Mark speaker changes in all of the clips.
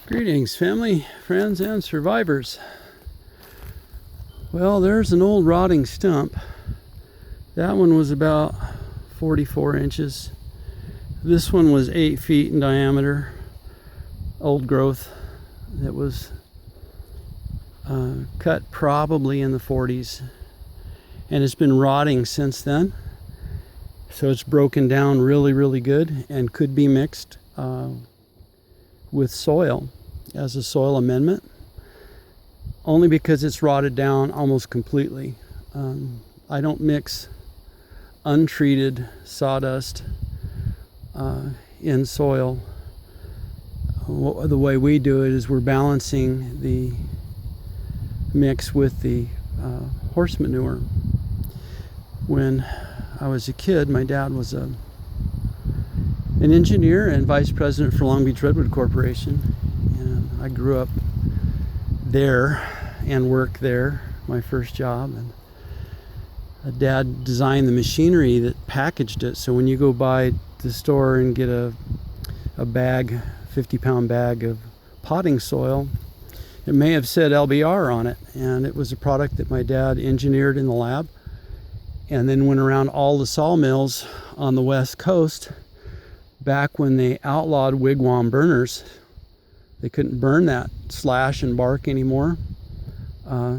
Speaker 1: Greetings, family, friends, and survivors. Well, there's an old rotting stump. That one was about 44 inches. This one was 8 feet in diameter. Old growth that was cut probably in the 40s. And it's been rotting since then. So it's broken down really, really good and could be mixed with soil as a soil amendment, only because it's rotted down almost completely. I don't mix untreated sawdust in soil. The way we do it is we're balancing the mix with the horse manure. When I was a kid, my dad was an engineer and vice president for Long Beach Redwood Corporation, and I grew up there and worked there, my first job. And Dad designed the machinery that packaged it, so when you go by the store and get a bag, 50-pound bag of potting soil, it may have said LBR on it, and it was a product that my dad engineered in the lab and then went around all the sawmills on the West Coast. Back when they outlawed wigwam burners, they couldn't burn that slash and bark anymore.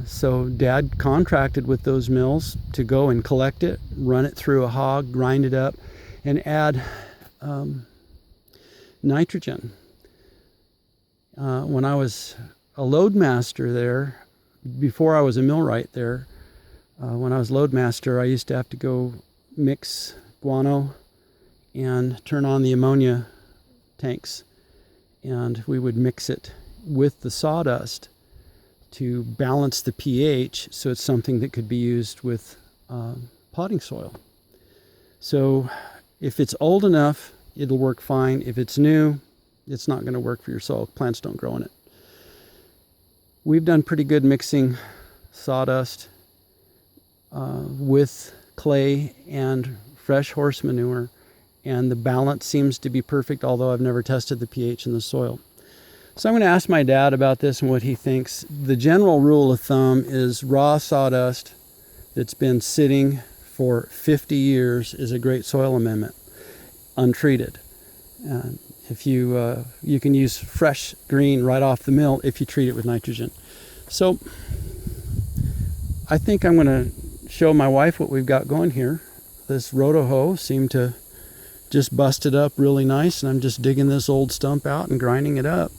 Speaker 1: So Dad contracted with those mills to go and collect it, run it through a hog, grind it up, and add nitrogen. When I was a loadmaster there, before I was a millwright there, when I was loadmaster, I used to have to go mix guano and turn on the ammonia tanks, and we would mix it with the sawdust to balance the pH, so it's something that could be used with potting soil. So if it's old enough, it'll work fine. If it's new, it's not going to work for your soil. Plants don't grow in it. We've done pretty good mixing sawdust with clay and fresh horse manure, and the balance seems to be perfect, although I've never tested the pH in the soil. So I'm going to ask my dad about this and what he thinks. The general rule of thumb is raw sawdust that's been sitting for 50 years is a great soil amendment, untreated. If you can use fresh green right off the mill if you treat it with nitrogen. So I think I'm going to show my wife what we've got going here. This roto hoe seemed to just bust it up really nice, and I'm just digging this old stump out and grinding it up,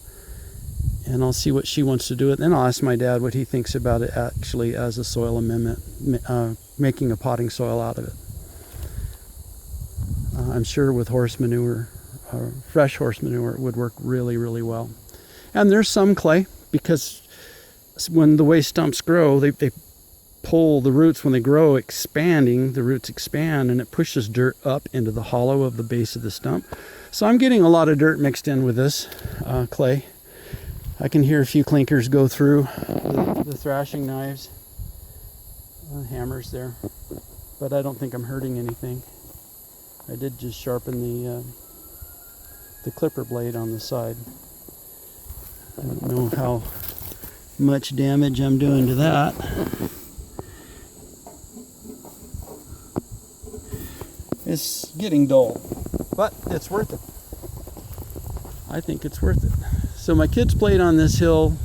Speaker 1: and I'll see what she wants to do with it. Then I'll ask my dad what he thinks about it actually as a soil amendment, making a potting soil out of it. I'm sure with horse manure, fresh horse manure, it would work really, really well. And there's some clay, because when the way stumps grow, they pull the roots. When they grow expanding, the roots expand, and it pushes dirt up into the hollow of the base of the stump. So I'm getting a lot of dirt mixed in with this clay. I can hear a few clinkers go through the thrashing knives, hammers there, but I don't think I'm hurting anything. I did just sharpen the clipper blade on the side. I don't know how much damage I'm doing to that. It's getting dull, but it's worth it. I think it's worth it. So my kids played on this hill,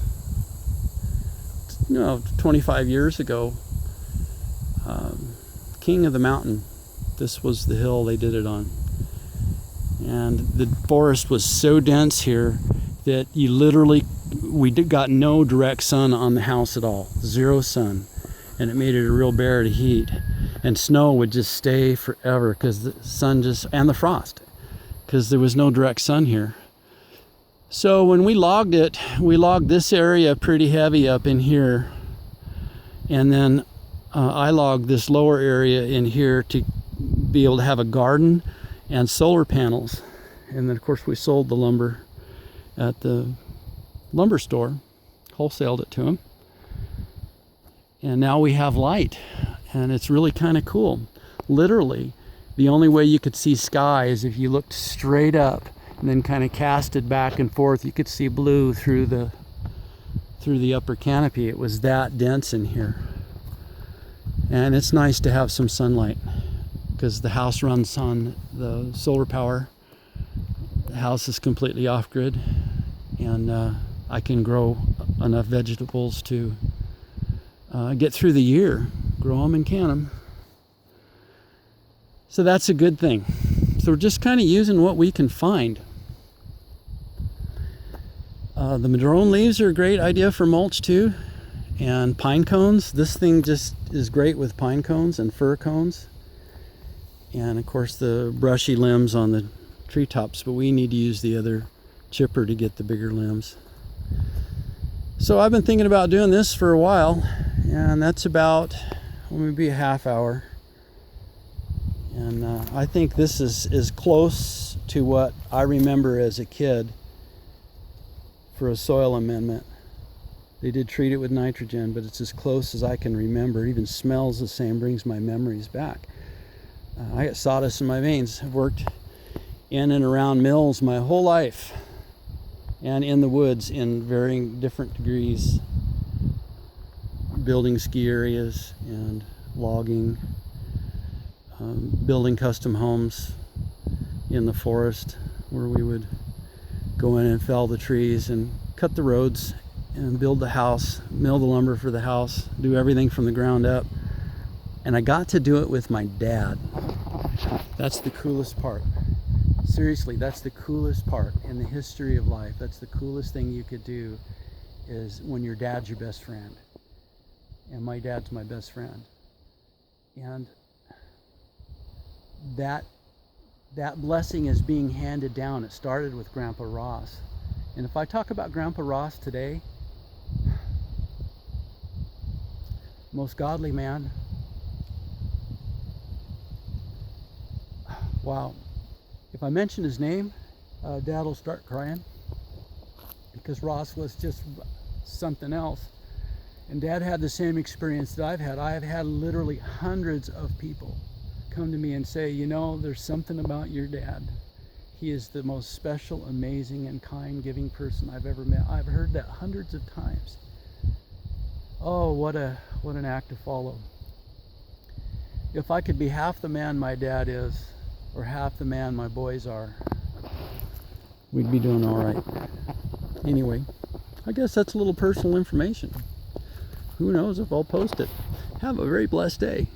Speaker 1: 25 years ago. King of the Mountain. This was the hill they did it on. And the forest was so dense here that we got no direct sun on the house at all. Zero sun. And it made it a real bear to heat. And snow would just stay forever because the sun and the frost, because there was no direct sun here. So when we logged it, we logged this area pretty heavy up in here. And then I logged this lower area in here to be able to have a garden and solar panels. And then of course we sold the lumber at the lumber store, wholesaled it to them. And now we have light, and it's really kind of cool. Literally, the only way you could see sky is if you looked straight up and then kind of casted back and forth. You could see blue through the upper canopy. It was that dense in here. And it's nice to have some sunlight because the house runs on the solar power. The house is completely off-grid, and I can grow enough vegetables to get through the year, grow them and can them. So that's a good thing. So we're just kind of using what we can find. The madrone leaves are a great idea for mulch too, and pine cones. This thing just is great with pine cones and fir cones, and of course the brushy limbs on the treetops, but we need to use the other chipper to get the bigger limbs. So I've been thinking about doing this for a while, and that's about maybe a half hour. And I think this is close to what I remember as a kid for a soil amendment. They did treat it with nitrogen, but it's as close as I can remember. It even smells the same, brings my memories back. I got sawdust in my veins. I've worked in and around mills my whole life, and in the woods in varying different degrees, building ski areas and logging, building custom homes in the forest where we would go in and fell the trees and cut the roads and build the house, mill the lumber for the house, do everything from the ground up. And I got to do it with my dad. That's the coolest part. Seriously, that's the coolest part in the history of life. That's the coolest thing you could do, is when your dad's your best friend. And my dad's my best friend. And that blessing is being handed down. It started with Grandpa Ross. And if I talk about Grandpa Ross today, most godly man. Wow. If I mention his name, Dad will start crying, because Ross was just something else. And Dad had the same experience that I've had. I've had literally hundreds of people come to me and say, you know, there's something about your dad. He is the most special, amazing, and kind, giving person I've ever met. I've heard that hundreds of times. Oh, what an act to follow. If I could be half the man my dad is, or half the man my boys are, we'd be doing all right. Anyway, I guess that's a little personal information. Who knows if I'll post it. Have a very blessed day.